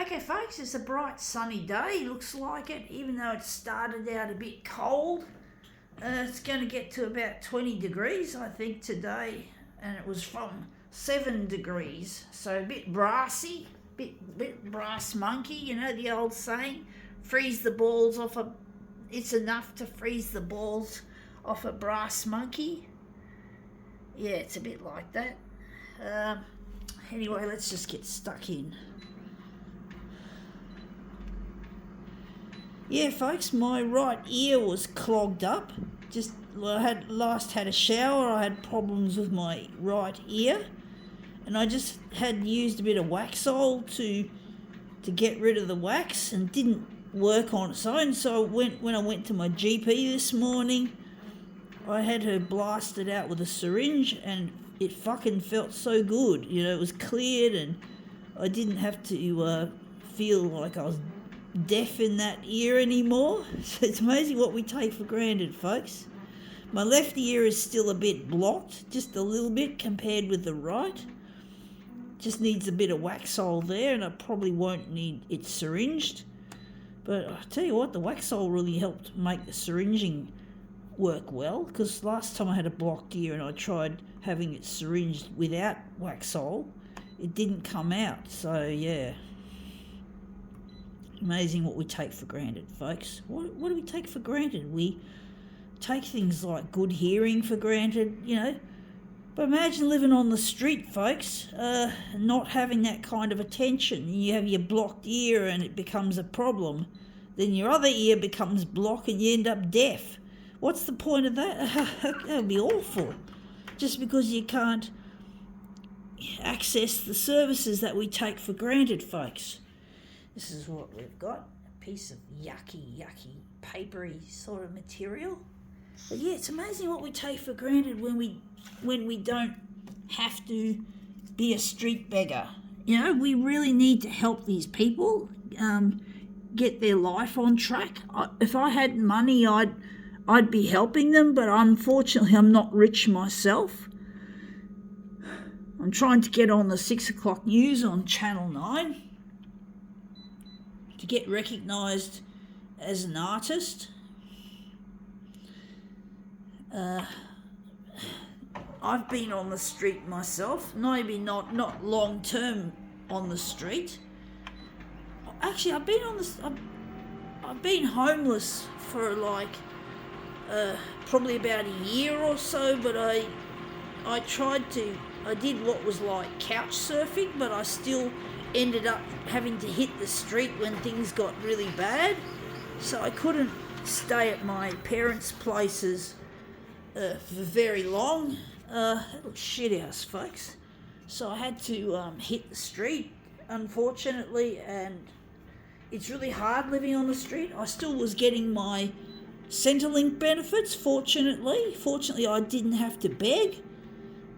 Okay folks, it's a bright sunny day, looks like it, even though it started out a bit cold. It's going to get to about 20 degrees I think today, and it was from 7 degrees, so a bit brassy, bit brass monkey, you know the old saying, freeze the balls off it's enough to freeze the balls off a brass monkey. Yeah, it's a bit like that. Anyway, let's just get stuck in. Yeah, folks, my right ear was clogged up. I had had a shower. I had problems with my right ear, and I just had used a bit of Waxol to get rid of the wax, and didn't work on its own. So when I went to my GP this morning, I had her blasted out with a syringe, and it fucking felt so good. You know, it was cleared, and I didn't have to feel like I was deaf in that ear anymore. So it's amazing what we take for granted, folks. My left ear is still a bit blocked, just a little bit compared with the right. Just needs a bit of Waxol there, and I probably won't need it syringed. But I tell you what, the Waxol really helped make the syringing work well, because last time I had a blocked ear and I tried having it syringed without Waxol, it didn't come out. So yeah, amazing what we take for granted, folks. What do we take for granted? We take things like good hearing for granted, you know. But imagine living on the street, folks, not having that kind of attention. You have your blocked ear and it becomes a problem. Then your other ear becomes blocked and you end up deaf. What's the point of that? That would be awful. Just because you can't access the services that we take for granted, folks. This is what we've got, a piece of yucky, papery sort of material. But yeah, it's amazing what we take for granted when we don't have to be a street beggar. You know, we really need to help these people get their life on track. If I had money, I'd be helping them, but unfortunately I'm not rich myself. I'm trying to get on the 6 o'clock news on Channel 9 to get recognised as an artist. I've been on the street myself, maybe not long term on the street. Actually, I've been homeless for probably about a year or so, but I did what was like couch surfing, but I still ended up having to hit the street when things got really bad. So I couldn't stay at my parents' places for very long. Little shit house, folks. So I had to hit the street, unfortunately, and it's really hard living on the street. I still was getting my Centrelink benefits, fortunately. Fortunately, I didn't have to beg.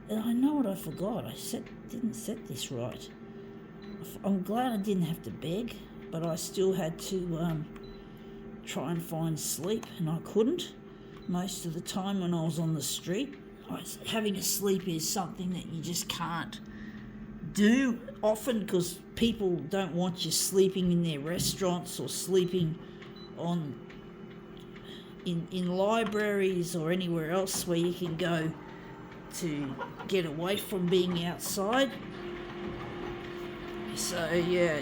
And I know what I forgot. Didn't set this right. I'm glad I didn't have to beg, but I still had to try and find sleep, and I couldn't. Most of the time when I was on the street, having a sleep is something that you just can't do often, because people don't want you sleeping in their restaurants or sleeping in libraries or anywhere else where you can go to get away from being outside. So yeah,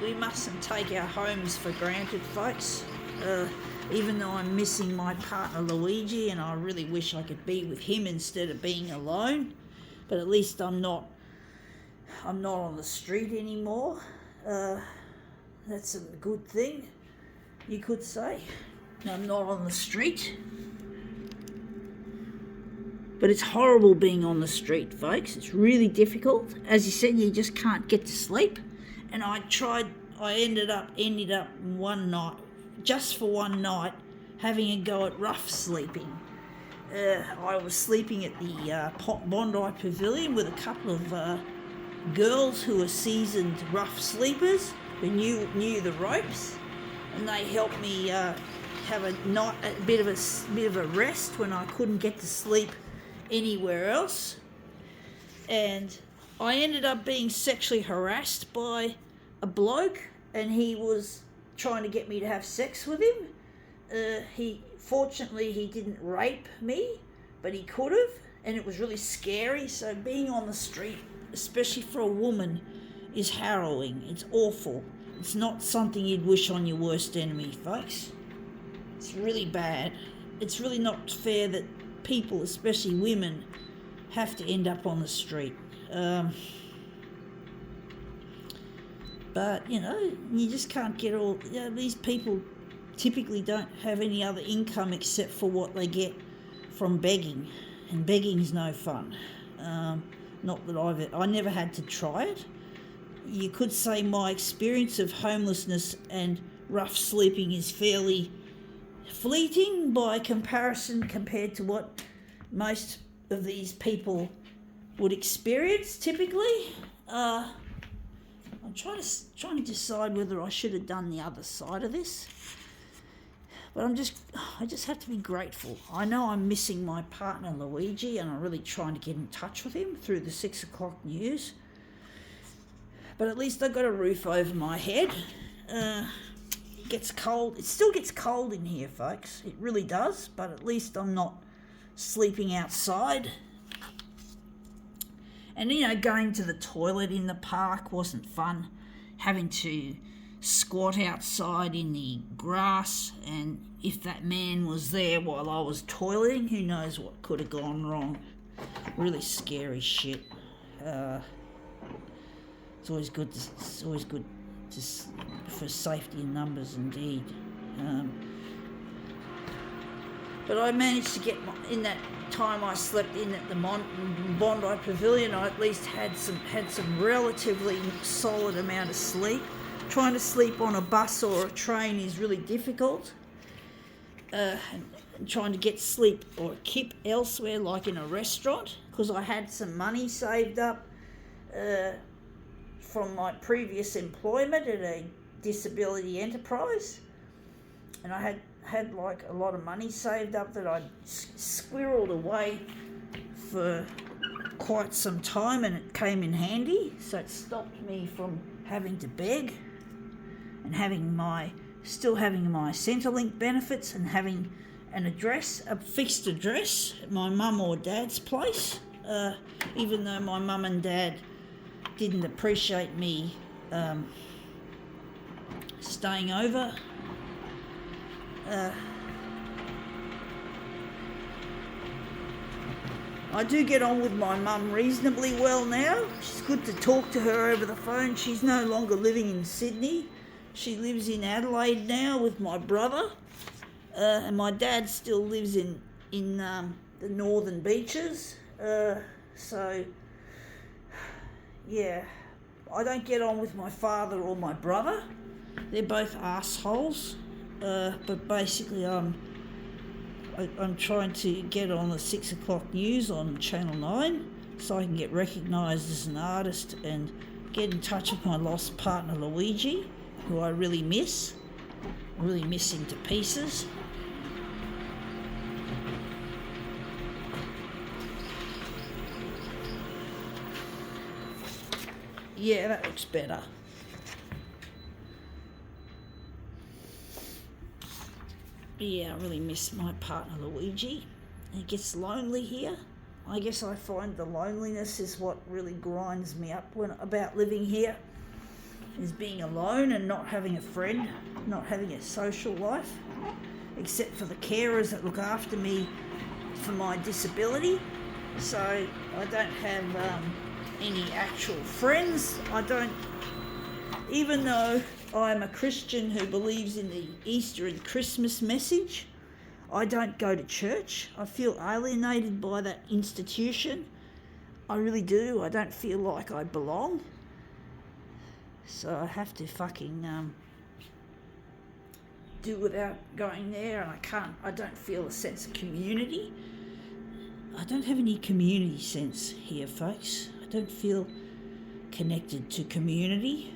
we mustn't take our homes for granted, folks. Even though I'm missing my partner Luigi, and I really wish I could be with him instead of being alone, but at least I'm not on the street anymore. That's a good thing, you could say. I'm not on the street. But it's horrible being on the street, folks. It's really difficult. As you said, you just can't get to sleep. And I ended up one night, just for one night, having a go at rough sleeping. I was sleeping at the Bondi Pavilion with a couple of girls who were seasoned rough sleepers, who knew the ropes, and they helped me have a bit of a rest when I couldn't get to sleep anywhere else. And I ended up being sexually harassed by a bloke, and he was trying to get me to have sex with him. Fortunately he didn't rape me, but he could have, and it was really scary. So being on the street, especially for a woman, is harrowing. It's awful. It's not something you'd wish on your worst enemy, folks. It's really bad. It's really not fair that people, especially women, have to end up on the street. But, you just can't get all... these people typically don't have any other income except for what they get from begging. And begging's no fun. Not that I never had to try it. You could say my experience of homelessness and rough sleeping is fairly fleeting by comparison compared to what most of these people would experience typically. I'm trying to decide whether I should have done the other side of this, but I just have to be grateful. I know I'm missing my partner Luigi, and I'm really trying to get in touch with him through the 6 o'clock news. But at least I've got a roof over my head. It gets cold. It still gets cold in here, folks. It really does, but at least I'm not sleeping outside. And, going to the toilet in the park wasn't fun. Having to squat outside in the grass, and if that man was there while I was toileting, who knows what could have gone wrong. Really scary shit. It's always good for safety in numbers, indeed. But I managed to get in that time I slept in at the Bondi Pavilion. I at least had some relatively solid amount of sleep. Trying to sleep on a bus or a train is really difficult. And trying to get sleep or kip elsewhere, like in a restaurant, because I had some money saved up from my previous employment at a disability enterprise, and I had like a lot of money saved up that I'd squirreled away for quite some time, and it came in handy. So it stopped me from having to beg, and still having my Centrelink benefits, and having a fixed address at my mum or dad's place, even though my mum and dad didn't appreciate me staying over. I do get on with my mum reasonably well now. It's good to talk to her over the phone. She's no longer living in Sydney. She lives in Adelaide now with my brother. And my dad still lives in the northern beaches. So, yeah. I don't get on with my father or my brother. They're both assholes. But basically I'm trying to get on the 6 o'clock news on Channel 9 so I can get recognised as an artist and get in touch with my lost partner Luigi, who I really miss. I really miss him to pieces. Yeah, that looks better. Yeah, I really miss my partner Luigi. It gets lonely here. I guess I find the loneliness is what really grinds me up about living here, is being alone and not having a friend, not having a social life, except for the carers that look after me for my disability. So I don't have any actual friends. Even though I'm a Christian who believes in the Easter and Christmas message, I don't go to church. I feel alienated by that institution. I really do. I don't feel like I belong. So I have to fucking do without going there, and I don't feel a sense of community. I don't have any community sense here, folks. I don't feel connected to community.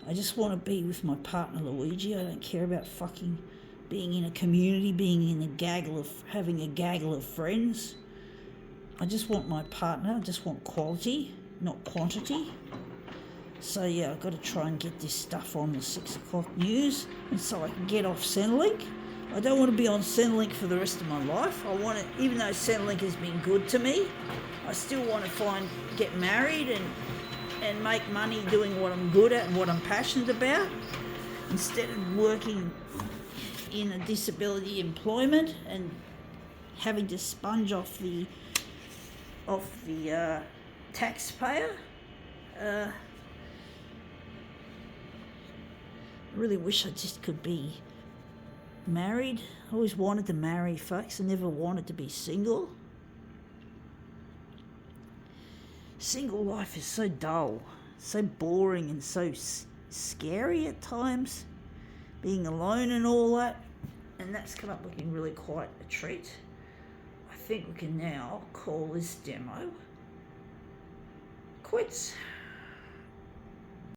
I just want to be with my partner Luigi. I don't care about fucking being in a community, having a gaggle of friends. I just want my partner. I just want quality, not quantity. So yeah, I've got to try and get this stuff on the 6 o'clock news, and so I can get off Centrelink. I don't want to be on Centrelink for the rest of my life. I want to, even though Centrelink has been good to me, I still want to get married and make money doing what I'm good at and what I'm passionate about, instead of working in a disability employment and having to sponge off the taxpayer. I really wish I just could be married. I always wanted to marry, folks. I never wanted to be single. Single life is so dull, so boring, and so scary at times. Being alone and all that. And that's come up looking really quite a treat. I think we can now call this demo quits.